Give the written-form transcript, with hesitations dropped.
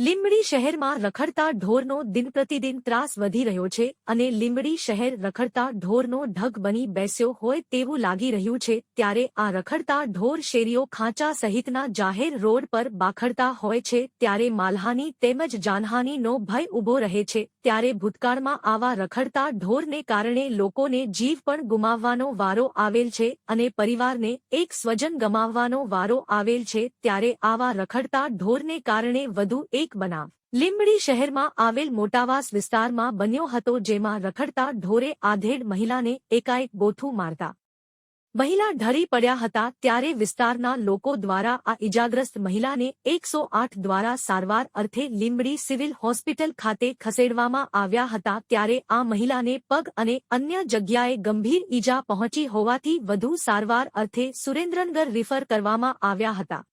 લીંબડી શહેરમાં રખડતા ઢોરનો દિનપ્રતિદિન ત્રાસ વધી રહ્યો છે અને લીંબડી શહેર રખડતા ઢોરનો ઢગ બની બેસ્યો હોય તેવું લાગી રહ્યું છે ત્યારે આ રખડતા ઢોર શેરીઓ ખાંચા સહિતના જાહેર રોડ પર બાખડતા હોય છે ત્યારે માલહાની તેમજ જાનહાનીનો ભય ઊભો રહે છે ત્યારે ભૂતકાળમાં આવા રખડતા ઢોરને કારણે લોકોને જીવ પણ ગુમાવવાનો વારો આવેલ છે અને પરિવારને એક સ્વજન ગમાવવાનો વારો આવેલ છે ત્યારે આવા રખડતા ઢોરને કારણે વધુ એક બનાવ લીંબડી શહેરમાં આવેલ મોટાવાસ વિસ્તારમાં બન્યો હતો જેમાં રખડતા ઢોરે આધેડ મહિલાને એકાએક બોથું મારતા મહિલા ઢળી પડ્યા હતા ત્યારે વિસ્તારના લોકો દ્વારા આ ઇજાગ્રસ્ત મહિલાને 108 દ્વારા સારવાર અર્થે લીંબડી સિવિલ હોસ્પિટલ ખાતે ખસેડવામાં આવ્યા હતા ત્યારે આ મહિલાને પગ અને અન્ય જગ્યાએ ગંભીર ઈજા પહોંચી હોવાથી વધુ સારવાર અર્થે સુરેન્દ્રનગર રિફર કરવામાં આવ્યા હતા।